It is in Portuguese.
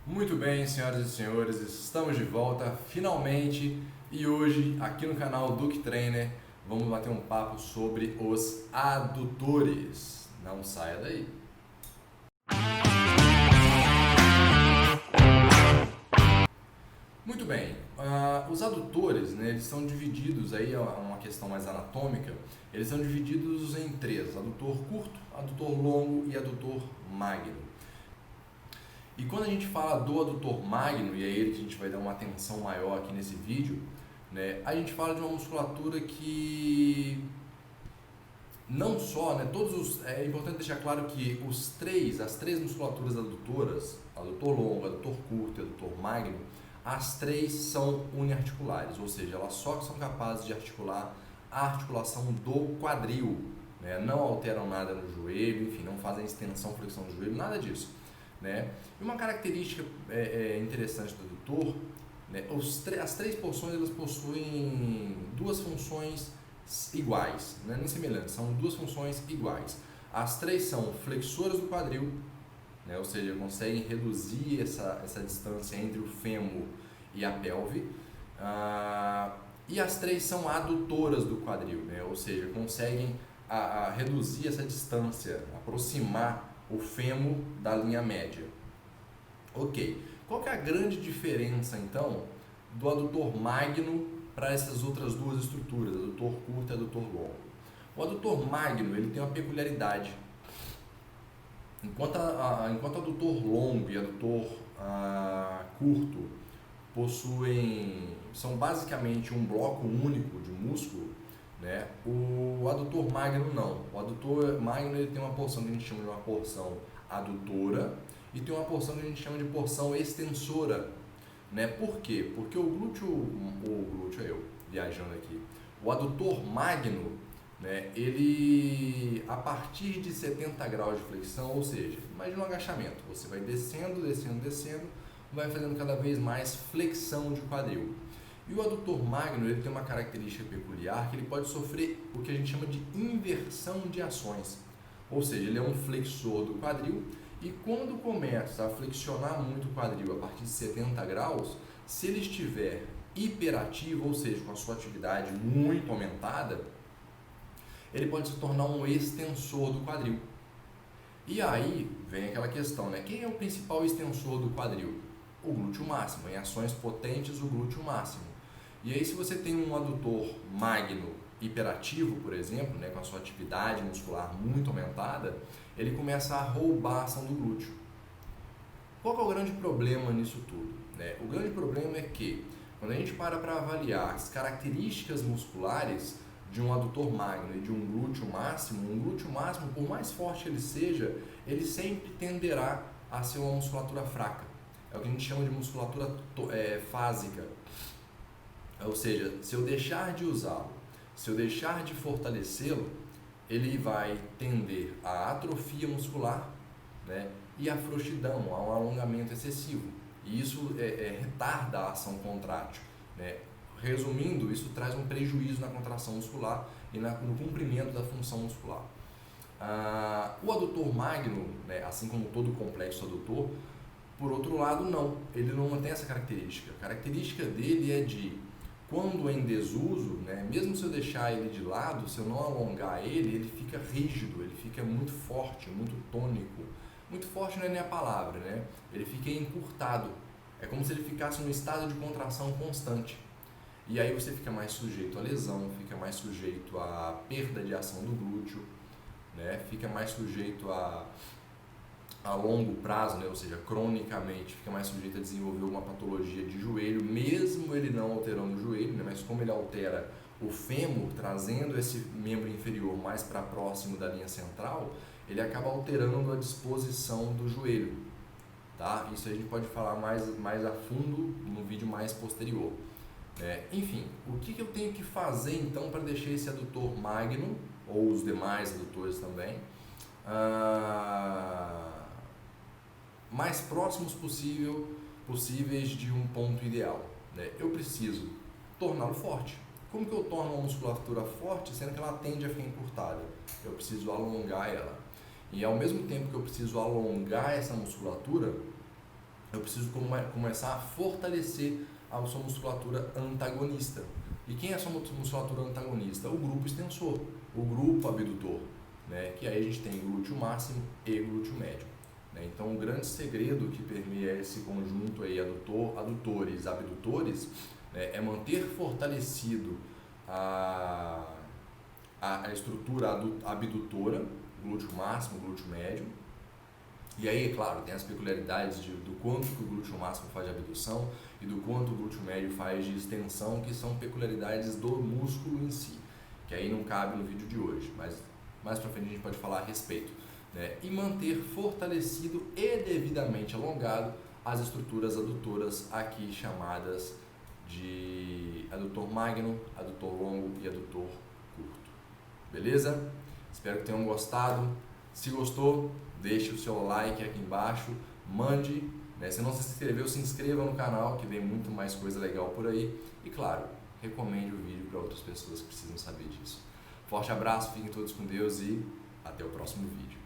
Muito bem, senhoras e senhores, estamos de volta finalmente e hoje aqui no canal Duke Trainer vamos bater um papo sobre os adutores. Não saia daí. Muito bem, os adutores, né, eles são divididos, aí é uma questão mais anatômica, eles são divididos em três: adutor curto, adutor longo e adutor magno. E quando a gente fala do adutor magno, e é ele que a gente vai dar uma atenção maior aqui nesse vídeo, né, a gente fala de uma musculatura que não só, né, é importante deixar claro que as três musculaturas adutoras, adutor longo, adutor curto e adutor magno, as três são uniarticulares, ou seja, elas só são capazes de articular a articulação do quadril, né, não alteram nada no joelho, enfim, não fazem extensão, flexão do joelho, nada disso. Né? E uma característica interessante do adutor, né, as três porções elas possuem duas funções iguais, né, nem semelhantes, são duas funções iguais. As três são flexoras do quadril, né, ou seja, conseguem reduzir essa distância entre o fêmur e a pelve, e as três são adutoras do quadril, né, ou seja, conseguem reduzir essa distância, aproximar o fêmur da linha média. Ok, qual que é a grande diferença então do adutor magno para essas outras duas estruturas, adutor curto e adutor longo? O adutor magno ele tem uma peculiaridade. Enquanto adutor longo e adutor curto são basicamente um bloco único de músculo, né? O adutor magno não. O adutor magno ele tem uma porção que a gente chama de uma porção adutora e tem uma porção que a gente chama de porção extensora, né? Por quê? Porque o glúteo é eu viajando aqui. O adutor magno, né? Ele a partir de 70 graus de flexão, ou seja, imagina um agachamento, você vai descendo, vai fazendo cada vez mais flexão de quadril. E o adutor magno ele tem uma característica peculiar que ele pode sofrer o que a gente chama de inversão de ações. Ou seja, ele é um flexor do quadril e quando começa a flexionar muito o quadril a partir de 70 graus, se ele estiver hiperativo, ou seja, com a sua atividade muito aumentada, ele pode se tornar um extensor do quadril. E aí vem aquela questão, né? Quem é o principal extensor do quadril? O glúteo máximo. Em ações potentes, o glúteo máximo. E aí, se você tem um adutor magno hiperativo, por exemplo, né, com a sua atividade muscular muito aumentada, ele começa a roubar a ação do glúteo. Qual que é o grande problema nisso tudo? Né? O grande problema é que, quando a gente para avaliar as características musculares de um adutor magno e de um glúteo máximo, por mais forte ele seja, ele sempre tenderá a ser uma musculatura fraca. É o que a gente chama de musculatura fásica. Ou seja, se eu deixar de usá-lo, se eu deixar de fortalecê-lo, ele vai tender à atrofia muscular, né, e à frouxidão, a um alongamento excessivo. E isso retarda a ação contrátil. Né? Resumindo, isso traz um prejuízo na contração muscular e no cumprimento da função muscular. O adutor magno, né, assim como todo o complexo adutor, por outro lado, não. Ele não tem essa característica. A característica dele é de, quando em desuso, né, mesmo se eu deixar ele de lado, se eu não alongar ele fica rígido, ele fica muito forte, muito tônico. Muito forte não é nem a palavra, né? Ele fica encurtado. É como se ele ficasse num estado de contração constante. E aí você fica mais sujeito a lesão, fica mais sujeito à perda de ação do glúteo, né? Fica mais sujeito a longo prazo, né? Ou seja, cronicamente, fica mais sujeito a desenvolver uma patologia de joelho, mesmo ele não alterando o joelho, né? Mas como ele altera o fêmur, trazendo esse membro inferior mais para próximo da linha central, ele acaba alterando a disposição do joelho. Tá? Isso a gente pode falar mais a fundo no vídeo mais posterior. Enfim, o que eu tenho que fazer então para deixar esse adutor magno, ou os demais adutores também, mais próximos possíveis de um ponto ideal? Né? Eu preciso torná-lo forte. Como que eu torno uma musculatura forte, sendo que ela tende a ficar encurtada? Eu preciso alongar ela. E ao mesmo tempo que eu preciso alongar essa musculatura, eu preciso começar a fortalecer a sua musculatura antagonista. E quem é a sua musculatura antagonista? O grupo extensor, o grupo abdutor, né? Que aí a gente tem glúteo máximo e glúteo médio. Né? Então, o grande segredo que permeia esse conjunto aí, adutores, abdutores, né, é manter fortalecido a estrutura abdutora, glúteo máximo, glúteo médio. E aí, claro, tem as peculiaridades do quanto que o glúteo máximo faz de abdução e do quanto o glúteo médio faz de extensão, que são peculiaridades do músculo em si, que aí não cabe no vídeo de hoje, mas mais pra frente a gente pode falar a respeito. Né? E manter fortalecido e devidamente alongado as estruturas adutoras aqui chamadas de adutor magno, adutor longo e adutor curto. Beleza? Espero que tenham gostado. Se gostou, deixe o seu like aqui embaixo, mande, né? Se não se inscreveu, se inscreva no canal, que vem muito mais coisa legal por aí. E claro, recomende o vídeo para outras pessoas que precisam saber disso. Forte abraço, fiquem todos com Deus e até o próximo vídeo.